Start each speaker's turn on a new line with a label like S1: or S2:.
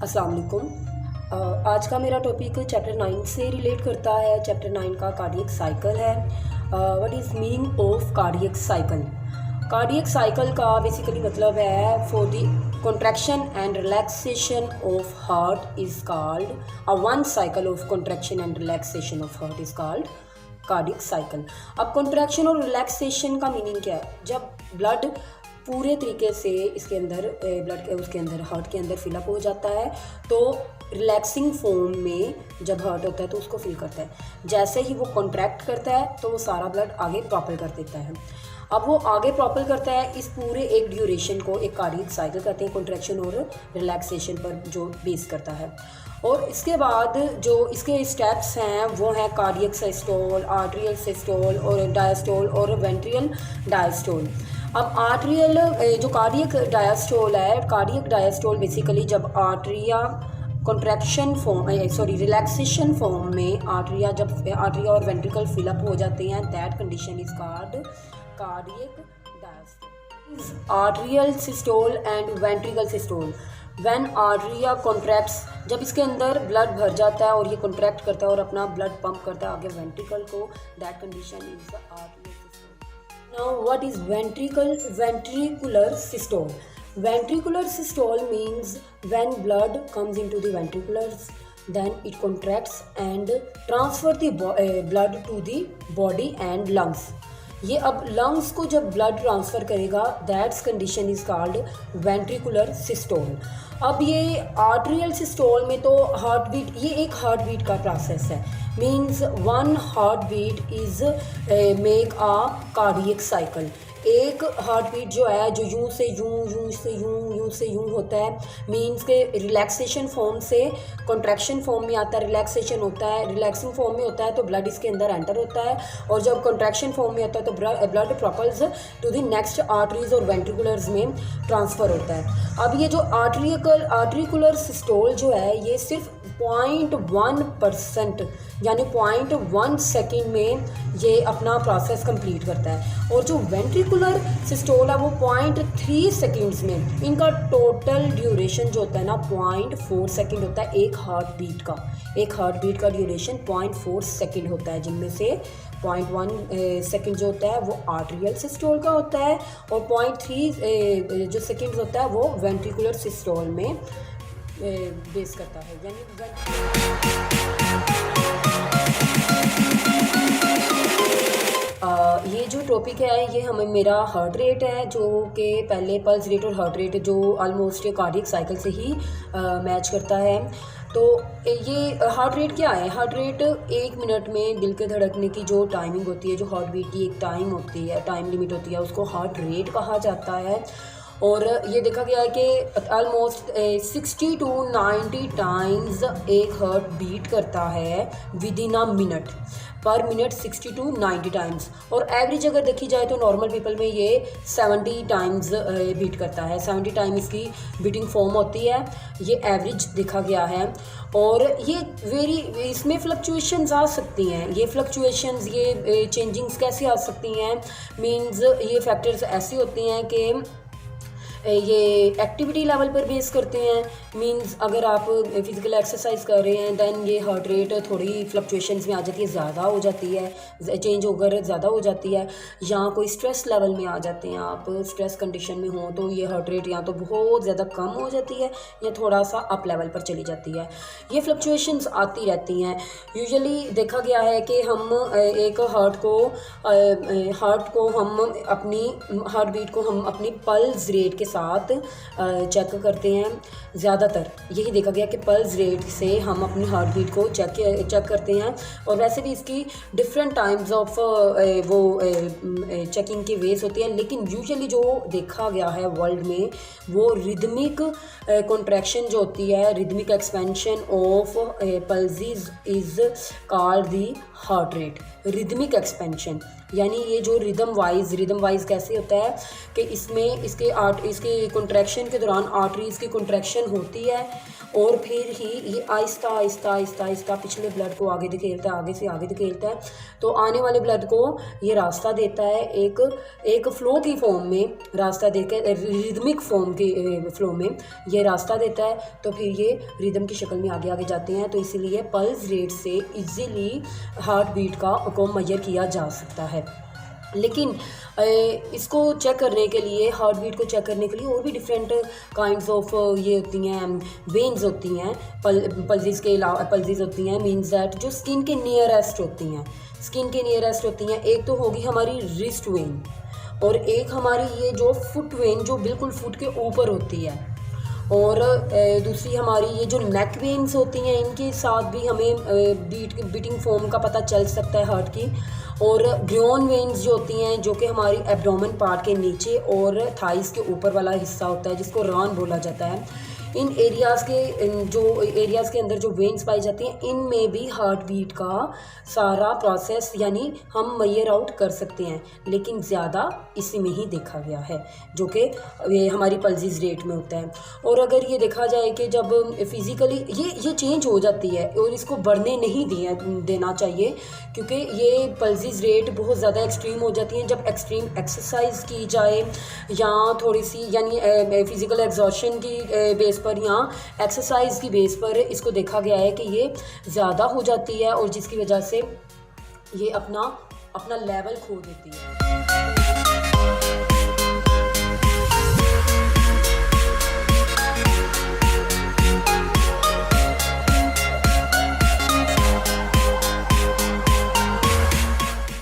S1: अस्सलाम वालेकुम। आज का मेरा टॉपिक चैप्टर 9 से रिलेट करता है। चैप्टर 9 का कार्डियक साइकिल है। What is meaning of cardiac cycle? Cardiac cycle का बेसिकली मतलब है for the contraction and relaxation of heart is called one cycle of contraction and relaxation of heart is called cardiac cycle. अब contraction और relaxation का meaning क्या है? जब blood पूरे तरीके से इसके अंदर ब्लड उसके अंदर हार्ट के अंदर फिलअप हो जाता है तो रिलैक्सिंग फॉर्म में जब हार्ट होता है तो उसको फील करता है। जैसे ही वो कॉन्ट्रैक्ट करता है तो वो सारा ब्लड आगे प्रॉपल कर देता है। अब वो आगे प्रॉपल करता है, इस पूरे एक ड्यूरेशन को एक कार्डियक साइकिल कहते हैं, कॉन्ट्रैक्शन और रिलैक्सेशन पर जो बेस करता है। और इसके बाद जो इसके स्टेप्स हैं वो हैं कार्डियक सिस्टोल, आर्ट्रियल सिस्टोल और डायस्टोल और वेंट्रियल डायस्टोल। अब आर्ट्रियल जो कार्डियक डायस्टोल है, कार्डियक डायस्टोल बेसिकली जब atria contraction form relaxation form में आर्ट्रिया और वेंट्रिकल फिलअप हो जाते हैं, that condition is called cardiac diastole. Atrial systole and ventricle systole when atria contracts, जब इसके अंदर ब्लड भर जाता है और ये कॉन्ट्रैक्ट करता है और अपना ब्लड पंप करता है आगे वेंट्रिकल को, that condition is the atrial systole. Now what is ventricular systole? Ventricular systole means when blood comes into the ventriculars, then it contracts and transfer the blood to the body and lungs. ये अब lungs को जब blood transfer करेगा, that's condition is called ventricular systole. अब ये arterial systole में तो heart beat, ये एक हार्ट बीट का प्रोसेस है, means one heart beat is make a cardiac cycle. एक हार्ट बीट जो है जो यूं से यूं होता है, मींस के रिलैक्सेशन फॉर्म से कॉन्ट्रैक्शन फॉर्म में आता है, रिलैक्सेशन होता है, रिलैक्सिंग फॉर्म में होता है तो ब्लड इसके अंदर एंटर होता है, और जब कॉन्ट्रैक्शन फॉर्म में होता है तो blood propels to the next arteries और वेंट्रिकुलर्स में ट्रांसफ़र होता है। अब ये जो आर्ट्रिकुलर सिस्टोल जो है ये सिर्फ 0.1% यानी 0.1 सेकेंड में ये अपना प्रोसेस कंप्लीट करता है, और जो वेंट्रिकुलर सिस्टोल है वो 0.3 सेकेंड्स में, इनका टोटल ड्यूरेशन जो होता है ना 0.4 सेकेंड होता है। एक हार्ट बीट का ड्यूरेशन 0.4 सेकेंड होता है, जिनमें से 0.1 सेकेंड जो होता है वो आर्ट्रियल सिस्टोल का होता है और 0.3 जो सेकेंड्स होता है वो वेंट्रिकुलर सिस्टोल में बेस करता है। यानी ये जो टॉपिक है ये हमें मेरा हार्ट रेट है, जो कि पहले पल्स रेट और हार्ट रेट जो ऑलमोस्ट कार्डियक साइकिल से ही मैच करता है। तो ये हार्ट रेट क्या है? हार्ट रेट 1 मिनट में दिल के धड़कने की जो टाइमिंग होती है, जो हार्ट बीट की एक टाइम होती है, टाइम लिमिट होती है, उसको हार्ट रेट कहा जाता है। और ये देखा गया है कि ऑलमोस्ट 60 to 90 टाइम्स एक हार्ट बीट करता है विद इन अ मिनट, पर मिनट 60 to 90 टाइम्स। और एवरेज अगर देखी जाए तो नॉर्मल पीपल में ये 70 टाइम्स बीट करता है, 70 टाइम इसकी बीटिंग फॉर्म होती है, ये एवरेज देखा गया है। और ये इसमें फ्लक्चुएशंस आ सकती हैं, ये फ्लक्चुएशंस ये चेंजिंग्स कैसे आ सकती हैं? मींस ये फैक्टर्स ऐसी होती हैं कि ये एक्टिविटी लेवल पर बेस करते हैं। मींस अगर आप फिज़िकल एक्सरसाइज कर रहे हैं दैन ये हार्ट रेट थोड़ी फ्लक्चुएशंस में आ जाती है, ज़्यादा हो जाती है, चेंज होकर ज़्यादा हो जाती है। या कोई स्ट्रेस लेवल में आ जाते हैं, आप स्ट्रेस कंडीशन में हो तो ये हार्ट रेट या तो बहुत ज़्यादा कम हो जाती है या थोड़ा सा अप लेवल पर चली जाती है। ये फ्लक्चुएशंस आती रहती हैं। यूजुअली देखा गया है कि हम एक हार्ट को हम अपनी हार्ट बीट को हम अपनी पल्स रेट के साथ चेक करते हैं। ज़्यादातर यही देखा गया कि पल्स रेट से हम अपनी हार्ट बीट को चेक करते हैं। और वैसे भी इसकी डिफरेंट टाइप्स ऑफ वो चेकिंग की वेज होती है, लेकिन यूजुअली जो देखा गया है वर्ल्ड में वो रिदमिक कॉन्ट्रैक्शन जो होती है, rhythmic expansion of pulses is called the heart rate, rhythmic expansion, यानी ये जो रिदम वाइज कैसे होता है कि इसमें इसके कंट्रैक्शन के दौरान आर्टरीज़ की कंट्रैक्शन होती है और फिर ही ये आहिस्ता पिछले ब्लड को आगे धकेलता है, आगे से आगे धकेलता है, तो आने वाले ब्लड को ये रास्ता देता है एक फ़्लो की फॉर्म में, रास्ता देकर रिदमिक फॉर्म के फ़्लो में ये रास्ता देता है, तो फिर ये रिदम की शक्ल में आगे आगे जाते हैं। तो इसीलिए पल्स रेट से इजीली हार्ट बीट को मेजर किया जा सकता है। लेकिन इसको चेक करने के लिए, हार्ट बीट को चेक करने के लिए और भी डिफरेंट काइंड्स ऑफ ये होती हैं, वेन्स होती हैं, पल्सेस के अलावा पल्सेस होती हैं, मीन्स दैट जो स्किन के नियरेस्ट होती हैं। एक तो होगी हमारी रिस्ट वेन और एक हमारी ये जो फुट वेन जो बिल्कुल फुट के ऊपर होती है, और दूसरी हमारी ये जो नेक वेन्स होती हैं, इनके साथ भी हमें बीटिंग फॉर्म का पता चल सकता है हार्ट की। और ग्रोन वेन्स जो होती हैं, जो कि हमारी एब्डोमेन पार्ट के नीचे और थाइस के ऊपर वाला हिस्सा होता है, जिसको रान बोला जाता है। इन एरियाज़ के अंदर जो वेन्स पाई जाती हैं, इनमें भी हार्ट बीट का सारा प्रोसेस यानी हम मेजर आउट कर सकते हैं, लेकिन ज़्यादा इसी में ही देखा गया है, जो कि ये हमारी पल्सेस रेट में होता है। और अगर ये देखा जाए कि जब फिज़िकली ये चेंज हो जाती है और इसको बढ़ने नहीं देना चाहिए, क्योंकि ये पल्सेस रेट बहुत ज़्यादा एक्सट्रीम हो जाती हैं जब एक्सट्रीम एक्सरसाइज की जाए या थोड़ी सी यानी फ़िज़िकल एग्जॉशन की बेस पर या एक्सरसाइज की बेस पर इसको देखा गया है कि ये ज़्यादा हो जाती है और जिसकी वजह से ये अपना लेवल खो देती है।